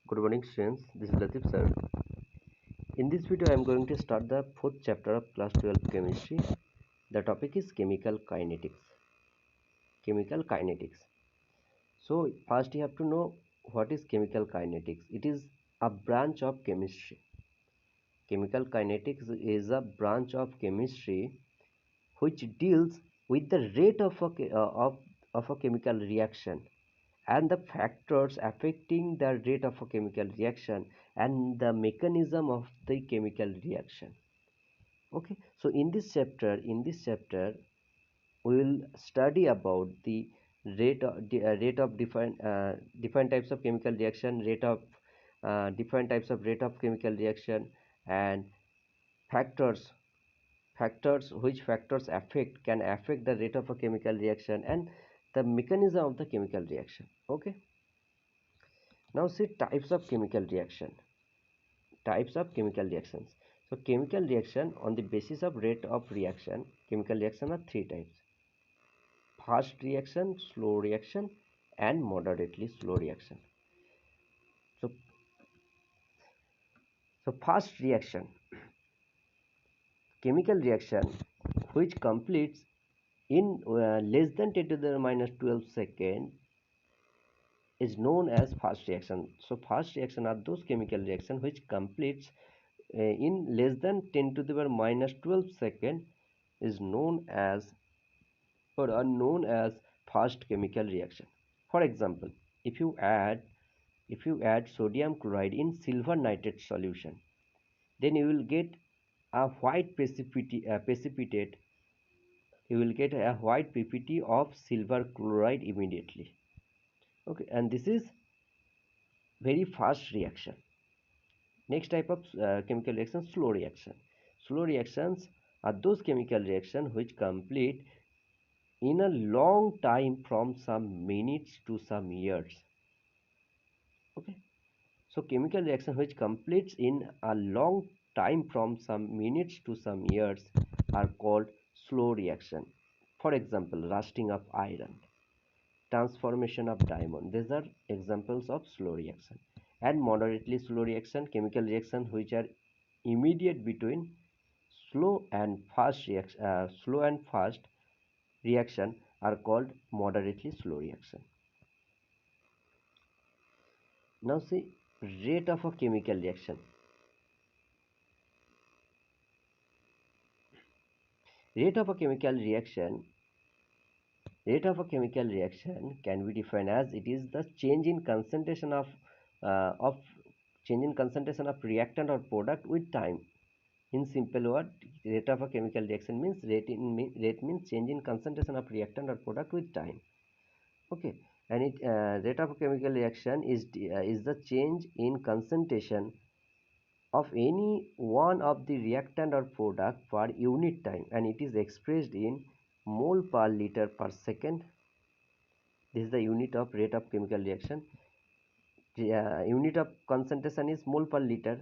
Good morning students, this is Latif sir. In this video I am going to start the 4th chapter of class 12 chemistry. The topic is chemical kinetics. Chemical kinetics. So first you have to know what is chemical kinetics. It is a branch of chemistry. Chemical kinetics is a branch of chemistry which deals with the rate of a chemical reaction and the factors affecting the rate of a chemical reaction and the mechanism of the chemical reaction. Okay, so in this chapter we will study about the rate of different types of chemical reaction, rate of different types of rate of chemical reaction, and factors which factors can affect the rate of a chemical reaction and the mechanism of the chemical reaction. Okay, now see types of chemical reaction. Types of chemical reactions. So chemical reaction on the basis of rate of reaction, chemical reaction are three types: fast reaction, slow reaction, and moderately slow reaction. So fast reaction, chemical reaction which completes in less than 10 to the minus 12 second is known as fast reaction. So fast reaction are those chemical reaction which completes in less than 10 to the power minus 12 second is known as or are known as fast chemical reaction. For example, if you add sodium chloride in silver nitrate solution, then you will get a white precipitate. You will get a white ppt of silver chloride immediately. Okay, and this is very fast reaction. Next type of chemical reaction, slow reaction. Slow reactions are those chemical reactions which complete in a long time from some minutes to some years. Okay, so chemical reaction which completes in a long time from some minutes to some years are called slow reaction. For example, rusting of iron, transformation of diamond, these are examples of slow reaction. And moderately slow reaction, chemical reaction which are immediate between slow and fast reaction are called moderately slow reaction. Now see rate of a chemical reaction. Rate of a chemical reaction can be defined as it is the change in concentration of reactant or product with time. In simple word, rate of a chemical reaction means rate means change in concentration of reactant or product with time. Okay, and rate of a chemical reaction is the change in concentration of any one of the reactant or product per unit time, and it is expressed in mole per liter per second. This is the unit of rate of chemical reaction. Unit of concentration is mole per liter.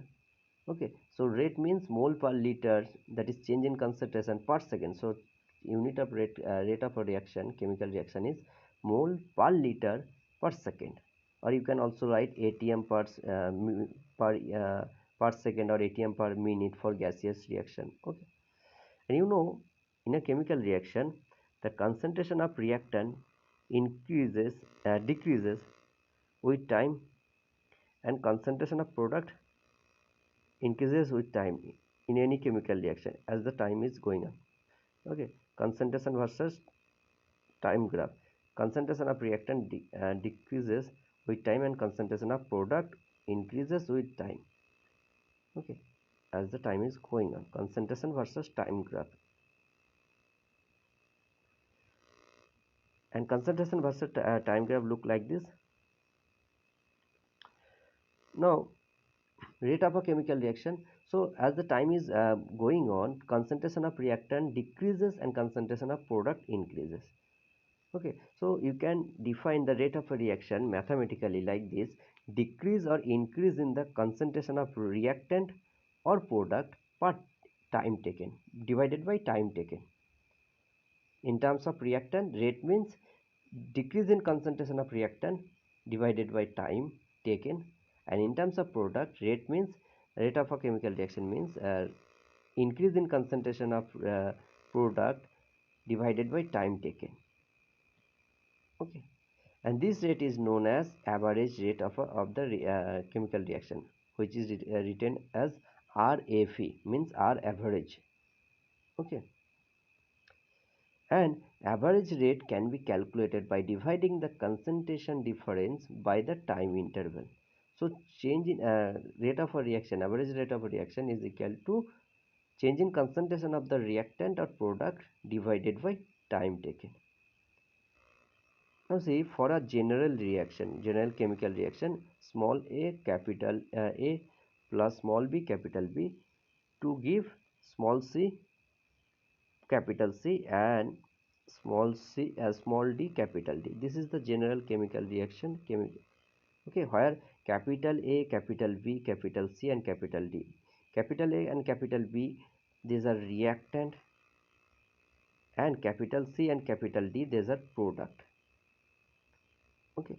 Okay, so rate means mole per liter, that is change in concentration per second. So unit of rate of a reaction, chemical reaction, is mole per liter per second, or you can also write atm per second or atm per minute for gaseous reaction. Okay, and in a chemical reaction the concentration of reactant decreases with time, and concentration of product increases with time in any chemical reaction as the time is going on. Okay, concentration versus time graph. Concentration of reactant decreases with time, and concentration of product increases with time. Okay, as the time is going on. Concentration versus time graph. And concentration versus time graph look like this. Now rate of a chemical reaction. So as the time is going on, concentration of reactant decreases and concentration of product increases. Okay, so you can define the rate of a reaction mathematically like this: decrease or increase in the concentration of reactant or product per time taken divided by time taken. In terms of reactant, rate means decrease in concentration of reactant divided by time taken, And in terms of product, rate of a chemical reaction means increase in concentration of product divided by time taken. Okay, and this rate is known as average rate of the chemical reaction, which is written as RAF, means R average. Okay, and average rate can be calculated by dividing the concentration difference by the time interval. So change in rate of a reaction, average rate of a reaction is equal to change in concentration of the reactant or product divided by time taken. Now see, for a general chemical reaction, small a capital A plus small b capital B to give small c capital C and small d capital D. This is the general chemical reaction. Okay, where capital A, capital B, capital C and capital D. Capital A and capital B, these are reactant, and capital C and capital D, these are product. Okay,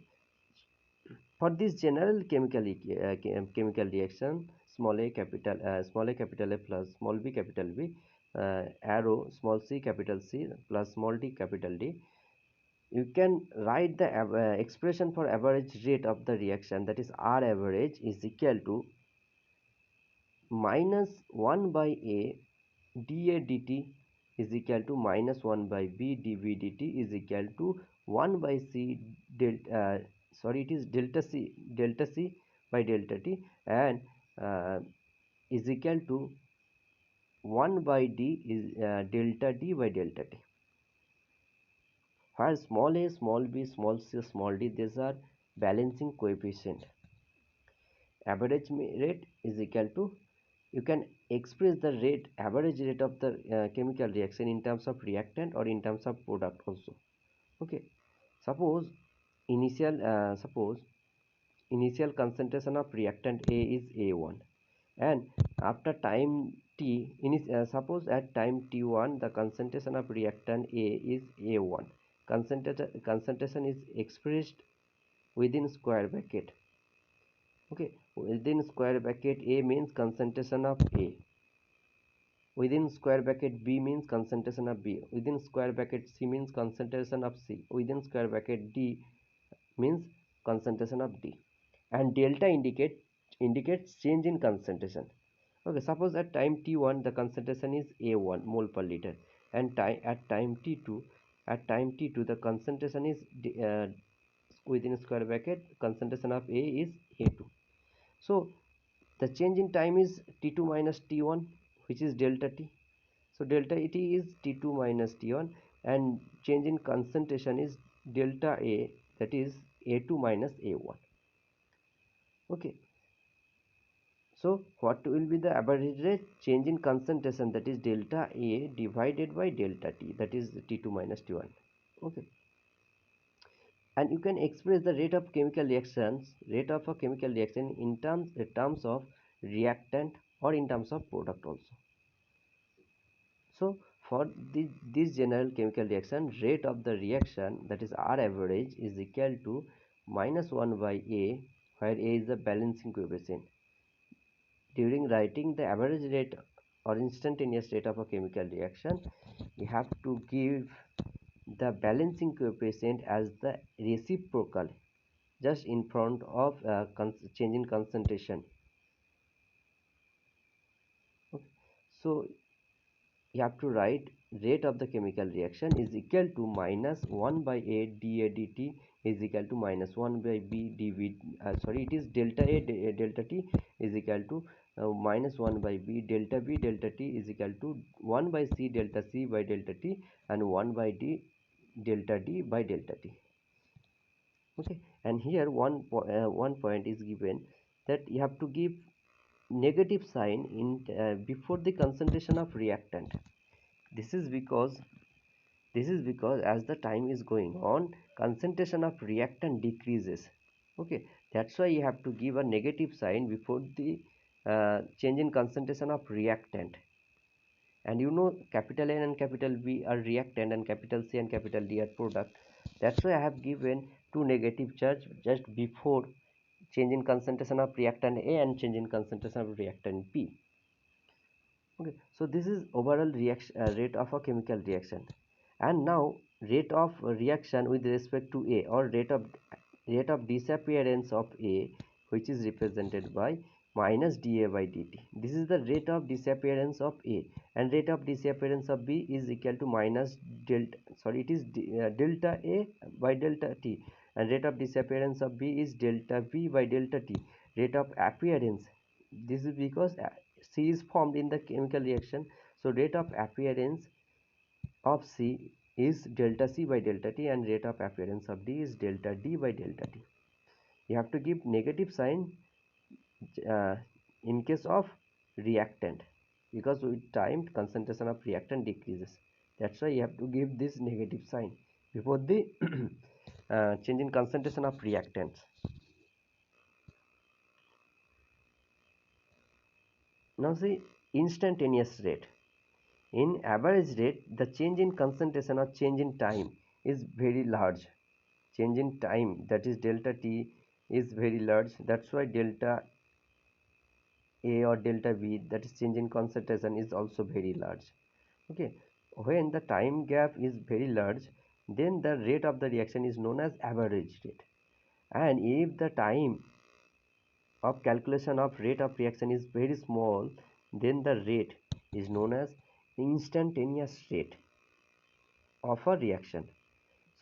for this general chemical reaction, small a capital A plus small b capital B, arrow small c capital C plus small d capital D, you can write the expression for average rate of the reaction, that is R average is equal to minus 1 by A dA dt is equal to minus 1 by B dV dt is equal to 1 by C it is delta C by delta T, and is equal to 1 by D is delta D by delta T, where small a, small b, small c, small d, these are balancing coefficient. Average rate is equal to, you can express the average rate of the chemical reaction in terms of reactant or in terms of product also. Okay, suppose suppose initial concentration of reactant A is A1, and after time t suppose at time t1 the concentration of reactant A is A1. Concentration is expressed within square bracket. Okay, within square bracket A means concentration of A, within square bracket B means concentration of B, within square bracket C means concentration of C, within square bracket D means concentration of D, and delta indicates change in concentration. Okay, suppose at time t1 the concentration is A1 mole per liter, and at time t2 the concentration is within square bracket concentration of A is A2. So the change in time is t2 minus t1, which is delta t. So delta t is t2 minus t1, and change in concentration is delta A, that is A2 minus A1. Okay, so what will be the average rate? Change in concentration, that is delta A divided by delta T, that is T2 minus T1. Okay, and you can express the rate of a chemical reaction in terms of reactant or in terms of product also. So for this general chemical reaction, rate of the reaction, that is R average, is equal to minus 1 by A, where A is the balancing coefficient. During writing the average rate or instantaneous rate of a chemical reaction, we have to give the balancing coefficient as the reciprocal just in front of change in concentration. Okay. So you have to write rate of the chemical reaction is equal to minus 1 by A dA dt is equal to minus 1 by B dV, it is delta A delta T is equal to minus 1 by B delta T is equal to 1 by C delta C by delta T and 1 by D delta D by delta T. Okay, and here one point is given, that you have to give negative sign in before the concentration of reactant. This is because as the time is going on, concentration of reactant decreases. Okay, that's why you have to give a negative sign before the change in concentration of reactant. And you know capital N and capital B are reactant and capital C and capital D are product. That's why I have given two negative charge just before change in concentration of reactant A and change in concentration of reactant B. Okay, so this is overall reaction rate of a chemical reaction. And now rate of reaction with respect to A, or rate of disappearance of A, which is represented by minus dA by dt. This is the rate of disappearance of A, and rate of disappearance of B is equal to minus delta, sorry, it is delta A by delta T, and rate of disappearance of B is delta V by delta T. Rate of appearance, this is because C is formed in the chemical reaction, so rate of appearance of C is delta C by delta T, and rate of appearance of D is delta D by delta T. You have to give negative sign uh, in case of reactant, because with time concentration of reactant decreases. That's why you have to give this negative sign before the change in concentration of reactants. Now see instantaneous rate. In average rate, the change in concentration or change in time is very large. Change in time, that is delta T, is very large. That's why delta A or delta V, that is change in concentration, is also very large. Okay, when the time gap is very large, then the rate of the reaction is known as average rate. And if the time of calculation of rate of reaction is very small, then the rate is known as instantaneous rate of a reaction.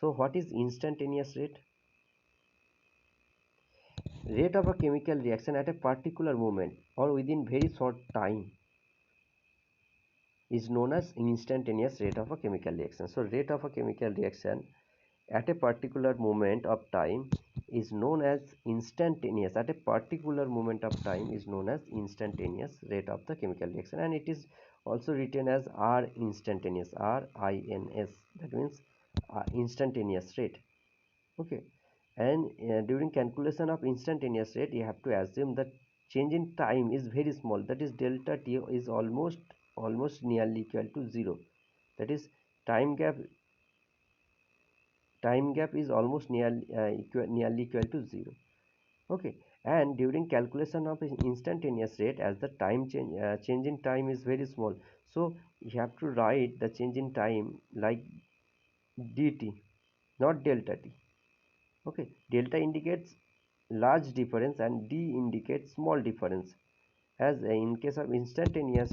So what is instantaneous rate? Rate of a chemical reaction at a particular moment or within very short time is known as instantaneous rate of a chemical reaction. So rate of a chemical reaction at a particular moment of time is known as instantaneous. At a particular moment of time is known as instantaneous rate of the chemical reaction, and it is also written as R instantaneous, RINS, that means instantaneous rate. Okay, and during calculation of instantaneous rate, you have to assume that change in time is very small, that is delta T is almost nearly equal to 0, that is time gap is almost nearly equal to 0. Okay, and during calculation of instantaneous rate, as the change in time is very small, so you have to write the change in time like dt, not delta T. Okay, delta indicates large difference and D indicates small difference. As in case of instantaneous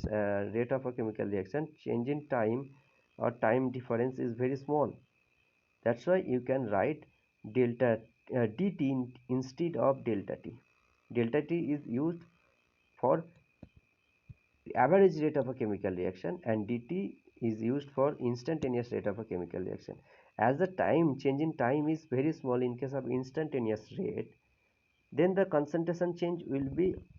rate of a chemical reaction, change in time or time difference is very small. That's why you can write delta dt instead of delta T. Delta T is used for average rate of a chemical reaction, and dt is used for instantaneous rate of a chemical reaction. As the change in time is very small in case of instantaneous rate, then the concentration change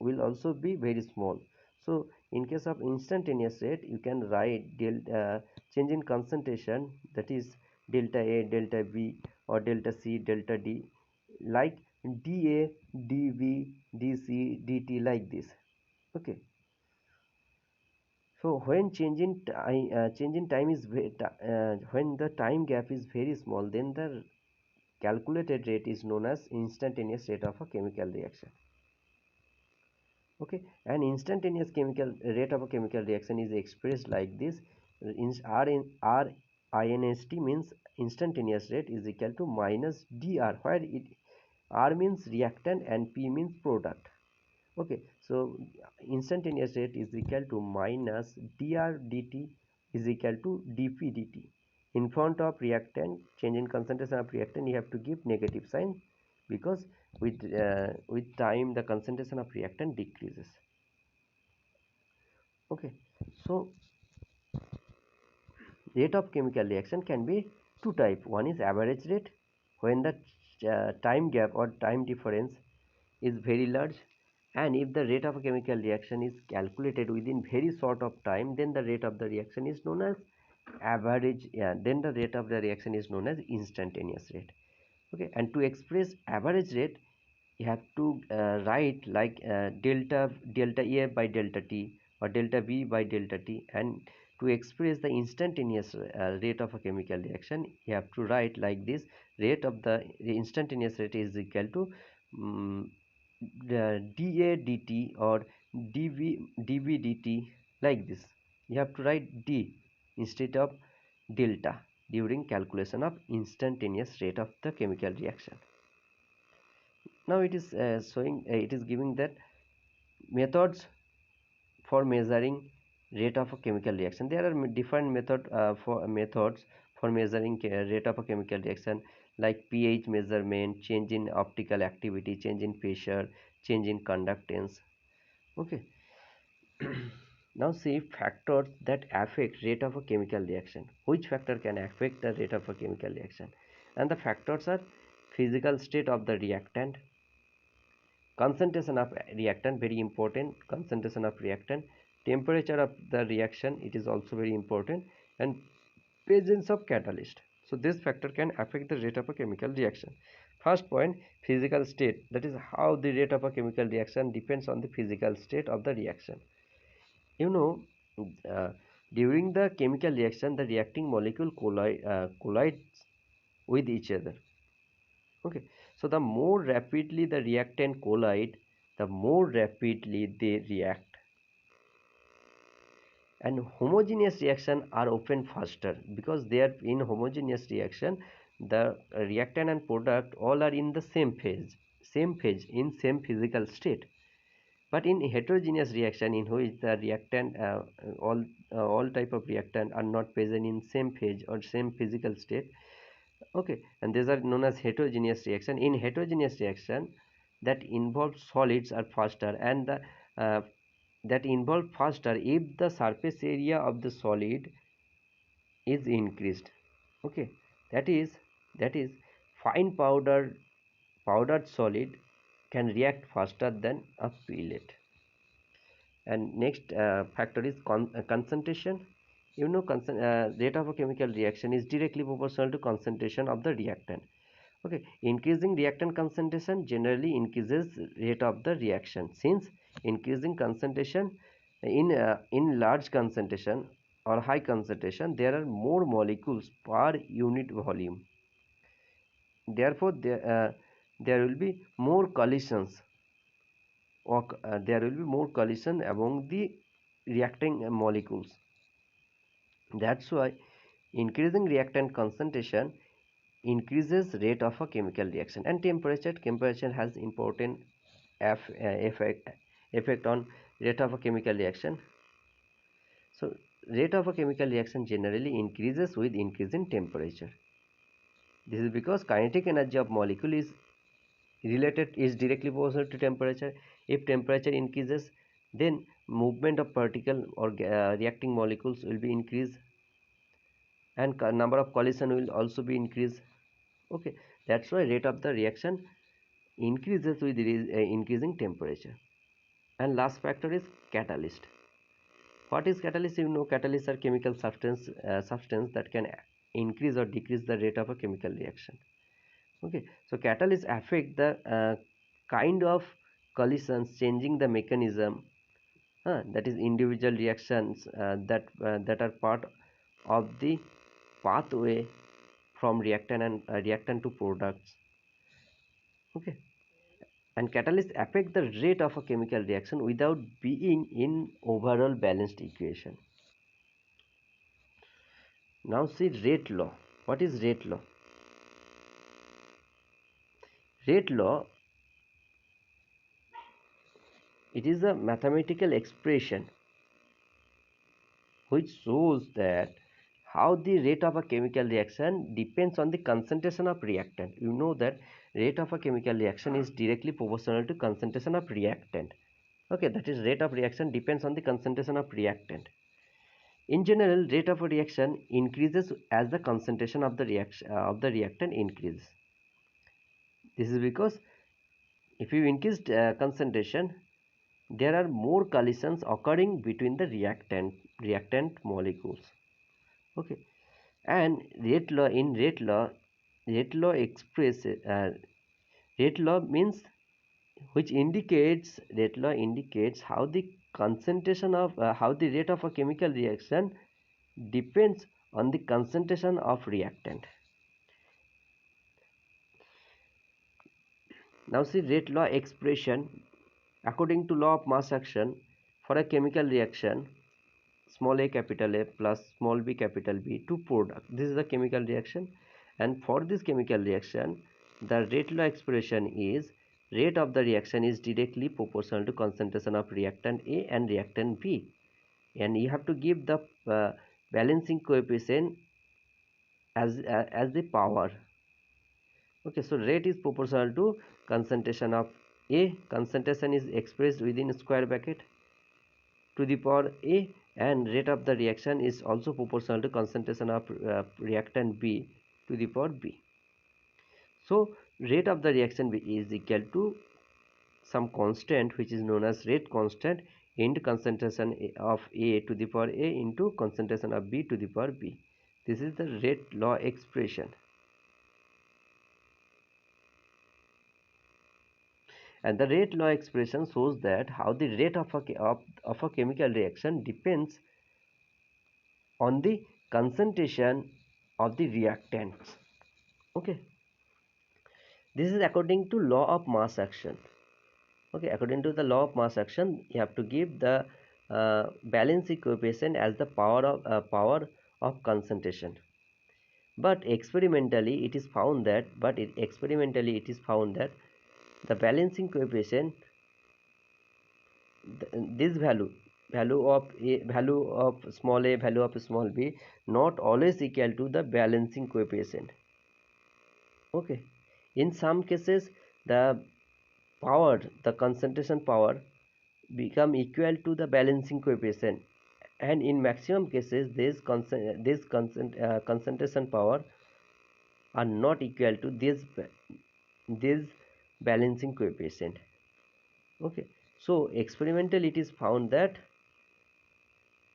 will also be very small. So in case of instantaneous rate, you can write change in concentration, that is delta A, delta B, or delta C, delta D, like dA, dV, dC, dt, like this. Okay, so when change in time is when the time gap is very small, then the calculated rate is known as instantaneous rate of a chemical reaction. Okay, an instantaneous chemical rate of a chemical reaction is expressed like this. R inst means instantaneous rate is equal to minus dr, where R means reactant and P means product. Okay, so instantaneous rate is equal to minus dr dt is equal to dp dt. In front of reactant, change in concentration of reactant, you have to give negative sign, because with time the concentration of reactant decreases. Okay, so rate of chemical reaction can be two type. One is average rate, when the time gap or time difference is very large, and if the rate of a chemical reaction is calculated within very short of time, then the rate of the reaction is known as average, then the rate of the reaction is known as instantaneous rate. Okay, and to express average rate, you have to write like delta A by delta T, or delta V by delta T. And to express the instantaneous rate of a chemical reaction, you have to write like this: rate of the instantaneous rate is equal to dA dt or dV dt like this. You have to write d instead of delta during calculation of instantaneous rate of the chemical reaction. Now it is it is giving that methods for measuring rate of a chemical reaction. There are different methods for measuring rate of a chemical reaction, like pH measurement, change in optical activity, change in pressure, change in conductance. Okay. Now see factors that affect rate of a chemical reaction. Which factor can affect the rate of a chemical reaction? And the factors are physical state of the reactant, concentration of reactant, very important, concentration of reactant, temperature of the reaction, it is also very important, and presence of catalyst. So this factor can affect the rate of a chemical reaction. First point, physical state, that is how the rate of a chemical reaction depends on the physical state of the reaction. You know, uh, during the chemical reaction, the reacting molecule collides with each other. Okay, so the more rapidly the reactant collide, the more rapidly they react. And homogeneous reaction are often faster because they are in homogeneous reaction. The reactant and product all are in the same phase in same physical state. But in heterogeneous reaction, in which the reactant all type of reactant are not present in same phase or same physical state, okay, and these are known as heterogeneous reaction. In heterogeneous reaction, that involves solids are faster, and uh, that involve faster if the surface area of the solid is increased. Okay, that is fine powdered solid can react faster than a pellet. And next factor is concentration. You know, rate of a chemical reaction is directly proportional to concentration of the reactant. Okay, increasing reactant concentration generally increases rate of the reaction, since increasing concentration in large concentration or high concentration, there are more molecules per unit volume. Therefore there will be more collisions, or there will be more collision among the reacting molecules. That's why increasing reactant concentration increases rate of a chemical reaction. And temperature has important effect on rate of a chemical reaction. So rate of a chemical reaction generally increases with increase in temperature. This is because kinetic energy of molecule is directly proportional to temperature. If temperature increases, then movement of particle or reacting molecules will be increased, and number of collision will also be increased. Okay, that's why rate of the reaction increases with increasing temperature. And last factor is catalyst. What is catalyst? You know, catalysts are chemical substance that can increase or decrease the rate of a chemical reaction. Okay, so catalysts affect the kind of collisions, changing the mechanism, that is individual reactions that are part of the pathway from reactant to products. Okay, and catalysts affect the rate of a chemical reaction without being in overall balanced equation. Now see rate law. What is rate law? Rate law, it is a mathematical expression which shows that how the rate of a chemical reaction depends on the concentration of reactant. You know that rate of a chemical reaction is directly proportional to concentration of reactant. Okay, that is rate of reaction depends on the concentration of reactant. In general, rate of a reaction increases as the concentration of the reactant increases. This is because if you increase concentration, there are more collisions occurring between the reactant molecules. Okay, and rate law expresses rate law means rate law indicates how the concentration of how the rate of a chemical reaction depends on the concentration of reactant. Now see rate law expression. According to law of mass action, for a chemical reaction, small a capital A plus small b capital B to product. This is the chemical reaction, and for this chemical reaction, the rate law expression is rate of the reaction is directly proportional to concentration of reactant A and reactant B, and you have to give the balancing coefficient as the power. Okay, so rate is proportional to concentration of A. Concentration is expressed within square bracket to the power A, and rate of the reaction is also proportional to concentration of reactant B to the power B. So rate of the reaction is equal to some constant which is known as rate constant into concentration of A to the power A into concentration of B to the power B. This is the rate law expression. And the rate law expression shows that how the rate of a chemical reaction depends on the concentration of the reactants. Okay, this is according to law of mass action. Okay, according to the law of mass action, you have to give the balancing coefficient as the power of concentration. But experimentally, it is found that the balancing coefficient, this value of small a, value of small b, not always equal to the balancing coefficient. Okay, in some cases the concentration power become equal to the balancing coefficient, and in maximum cases this concentration power are not equal to this balancing coefficient. Okay, so experimentally it is found that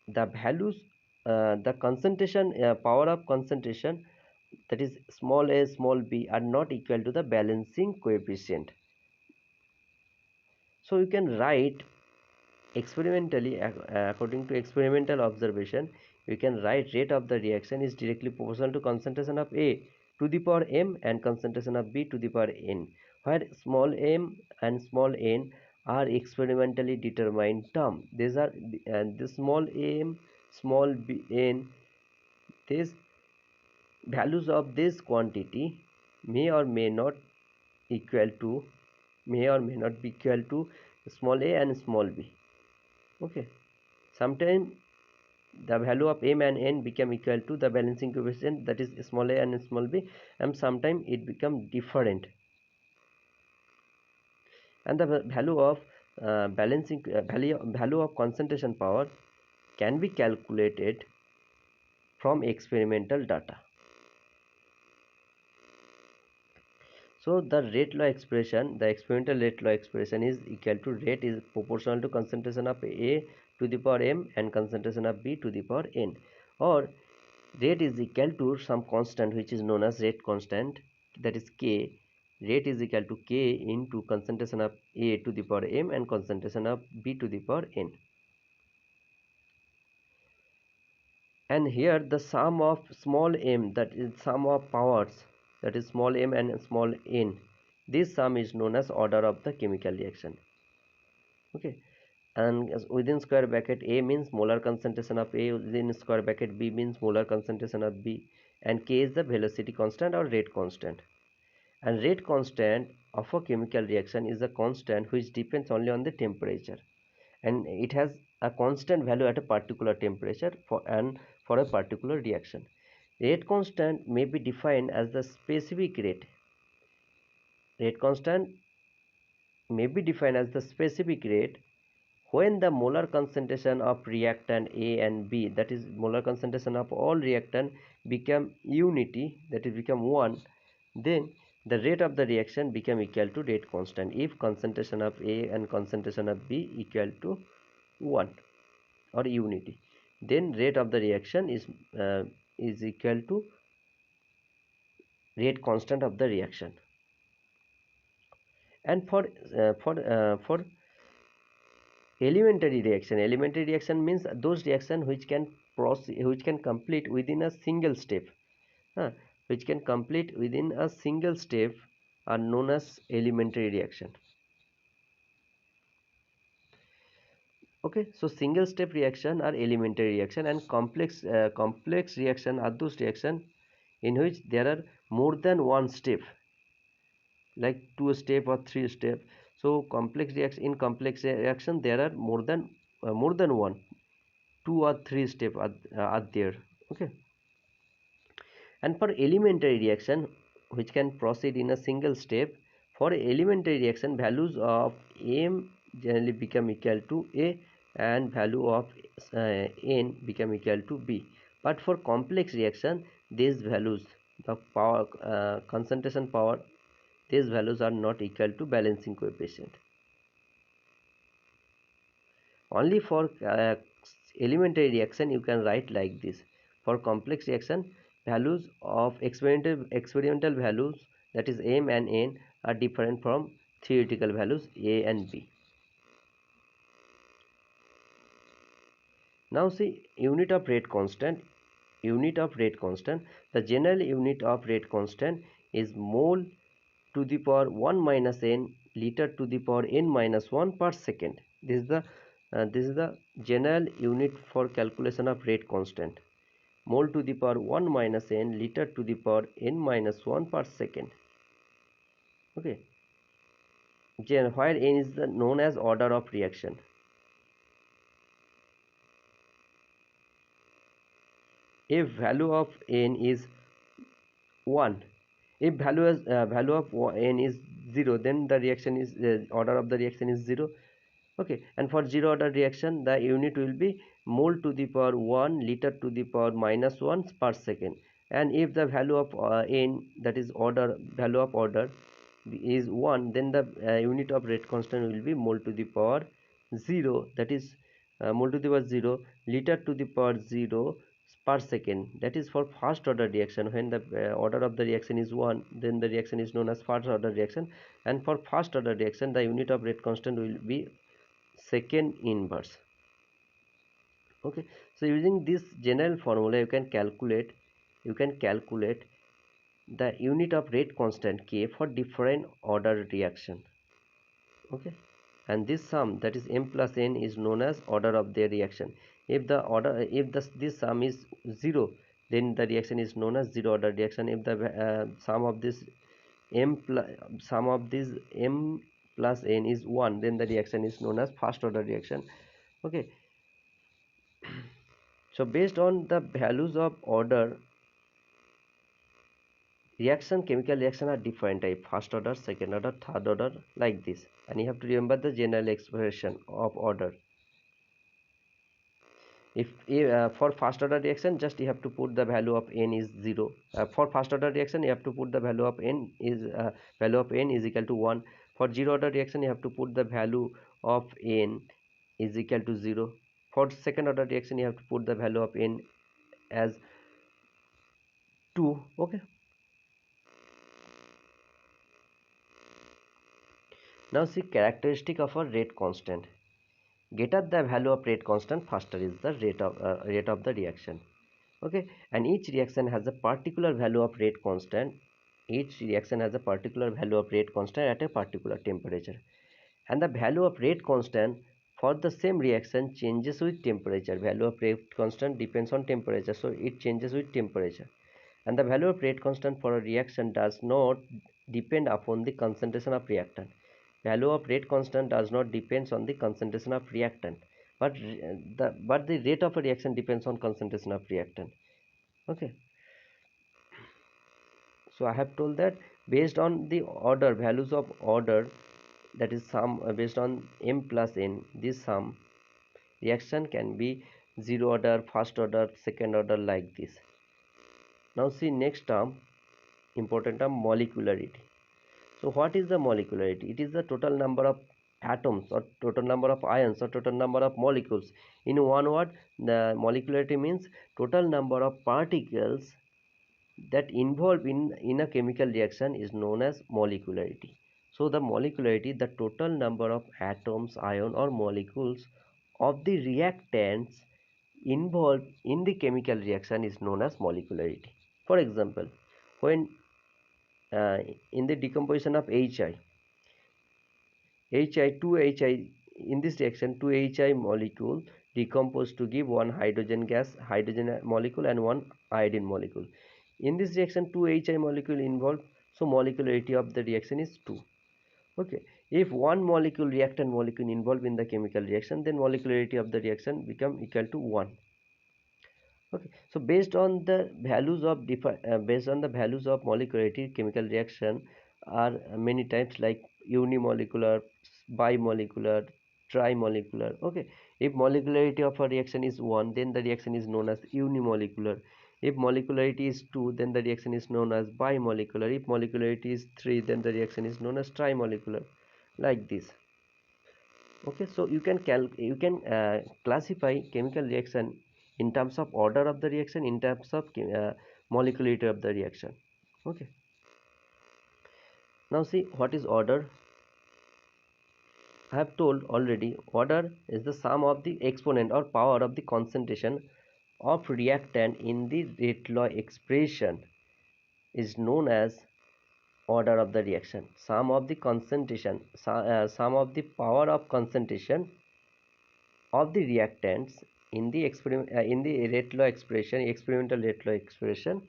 the values the concentration power of concentration, that is small a small b, are not equal to the balancing coefficient. So you can write experimentally, according to experimental observation, you can write rate of the reaction is directly proportional to concentration of A to the power m and concentration of B to the power n, where small m and small n are experimentally determined term. These are the small m, small b, n. These values of this quantity may or may not equal to be equal to small a and small b. Okay, sometimes the value of m and n become equal to the balancing coefficient, that is small a and small b, and sometimes it become different, and the value of value of concentration power can be calculated from experimental data. So the rate law expression, the experimental rate law expression is equal to rate is proportional to concentration of A to the power m and concentration of B to the power n, or rate is equal to some constant which is known as rate constant, that is K. Rate is equal to K into concentration of A to the power m and concentration of B to the power n. And here the sum of small m, that is sum of powers, that is small m and small n, this sum is known as order of the chemical reaction. Okay, and within square bracket A means molar concentration of A, within square bracket B means molar concentration of B, and K is the velocity constant or rate constant. And rate constant of a chemical reaction is a constant which depends only on the temperature, and it has a constant value at a particular temperature for a particular reaction. Rate constant may be defined as the specific rate. Rate constant may be defined as the specific rate when the molar concentration of reactant A and B, that is molar concentration of all reactant, become unity, that is become 1, then the rate of the reaction become equal to rate constant if concentration of A and concentration of B equal to 1 or unity. Then rate of the reaction is equal to rate constant of the reaction. And for elementary reaction means those reaction which can complete within a single step, which can complete within a single step are known as elementary reaction. Okay, so single step reaction are elementary reaction, and complex reaction are those reaction in which there are more than one step, like two step or three step. So complex reaction there are more than one, two or three step are there. Okay, and for elementary reaction which can proceed in a single step, for elementary reaction values of m generally become equal to a, and value of n become equal to b. But for complex reaction, these values, the power concentration power, these values are not equal to balancing coefficient. Only for elementary reaction you can write like this. For complex reaction, values of experimental values, that is m and n, are different from theoretical values a and b. Now see unit of rate constant. Unit of rate constant. The general unit of rate constant is mole to the power 1 minus n liter to the power n minus 1 per second. This is the general unit for calculation of rate constant. Mole to the power 1 minus n liter to the power n minus 1 per second. Okay. Where n is known as order of reaction. If value of n is 1, if value of n is 0, then the reaction is order of the reaction is 0. Okay, and for zero order reaction the unit will be mole to the power 1 liter to the power minus 1 per second. And if the value of n, that is order, value of order is 1, then the unit of rate constant will be mole to the power 0, that is mole to the power 0 liter to the power 0 per second. That is for first order reaction. When the order of the reaction is 1, then the reaction is known as first order reaction. And for first order reaction the unit of rate constant will be second inverse. Okay, so using this general formula you can calculate the unit of rate constant k for different order reaction. Okay, and this sum, that is m plus n, is known as order of the reaction. If this sum is 0, then the reaction is known as zero order reaction. If the sum of this m plus n is 1, then the reaction is known as first order reaction. Okay, so based on the values of order, chemical reaction are different type: first order, second order, third order, like this. And you have to remember the general expression of order. If for first order reaction, just you have to put the value of n is 0. For first order reaction you have to put the value of n is equal to 1. For zero order reaction you have to put the value of n is equal to 0. For second order reaction you have to put the value of n as 2. Okay, now see characteristic of a rate constant. Greater the value of rate constant, faster is the rate of the reaction. Okay, and each reaction has a particular value of rate constant. Each reaction has a particular value of rate constant at a particular temperature, and the value of rate constant for the same reaction changes with temperature. Value of rate constant depends on temperature, so it changes with temperature. And the value of rate constant for a reaction does not depend upon the concentration of reactant. Value of rate constant does not depends on the concentration of reactant, but the rate of a reaction depends on concentration of reactant. Okay, so I have told that based on the order, values of order, that is sum based on m plus n, this sum reaction can be zero order, first order, second order, like this. Now see next term, important term, molecularity. So what is the molecularity? It is the total number of atoms, or total number of ions, or total number of molecules. In one word, the molecularity means total number of particles that involve in a chemical reaction is known as molecularity. So the molecularity, the total number of atoms, ion, or molecules of the reactants involved in the chemical reaction is known as molecularity. For example, when in the decomposition of HI, 2 HI in this reaction, two HI molecule decompose to give one hydrogen gas, hydrogen molecule, and one iodine molecule. In this reaction, two HI molecule involved, so molecularity of the reaction is 2. Okay, if one molecule, reactant molecule, involved in the chemical reaction, then molecularity of the reaction become equal to 1. Okay, so based on the values of molecularity, chemical reaction are many types, like unimolecular, bimolecular, trimolecular. Okay, if molecularity of a reaction is 1, then the reaction is known as unimolecular. If molecularity is 2, then the reaction is known as bimolecular. If molecularity is 3, then the reaction is known as trimolecular, like this. Okay, so you can classify chemical reaction in terms of order of the reaction, in terms of molecularity of the reaction. Okay, now see what is order. I have told already, order is the sum of the exponent or power of the concentration of reactant in the rate law expression is known as order of the reaction. Sum of the concentration, sum of the power of concentration of the reactants in the rate law expression, experimental rate law expression,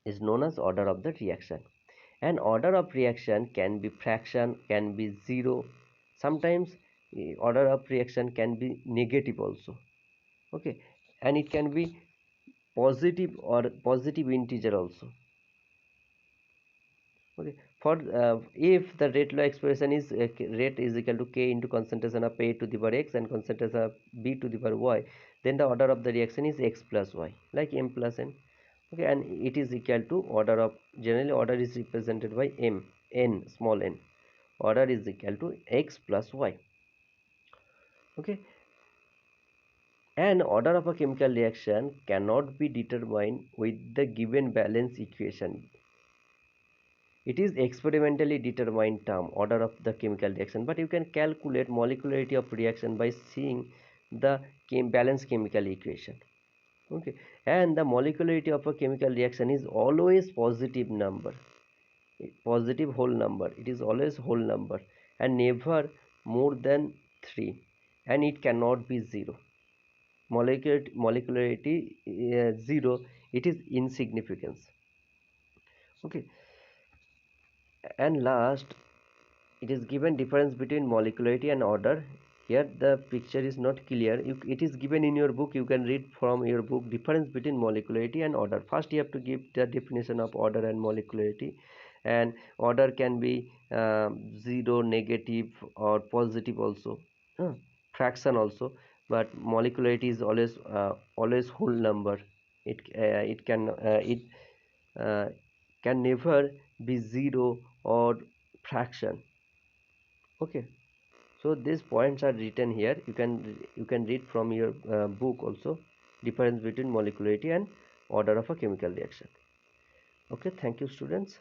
is known as order of the reaction. And order of reaction can be fraction, can be zero. Sometimes order of reaction can be negative also. Okay, and it can be positive or positive integer also. Okay, for if the rate law expression is rate is equal to k into concentration of A to the power x and concentration of B to the power y, then the order of the reaction is x plus y, like m plus n. Okay, and it is equal to order of, generally order is represented by n, small n. Order is equal to x plus y. Okay, and order of a chemical reaction cannot be determined with the given balance equation. It is experimentally determined term, order of the chemical reaction, but you can calculate molecularity of reaction by seeing the balanced chemical equation. Okay, and the molecularity of a chemical reaction is always positive number, positive whole number. It is always whole number and never more than 3, and it cannot be 0. Molecularity 0, it is insignificance. Okay, and last, it is given difference between molecularity and order. Here the picture is not clear. It is given in your book. You can read from your book difference between molecularity and order. First you have to give the definition of order and molecularity. And order can be 0, negative, or positive also, fraction also. But molecularity is always whole number. It can never be 0 or fraction. Okay, so these points are written here. You can read from your book also, difference between molecularity and order of a chemical reaction. Okay, thank you students.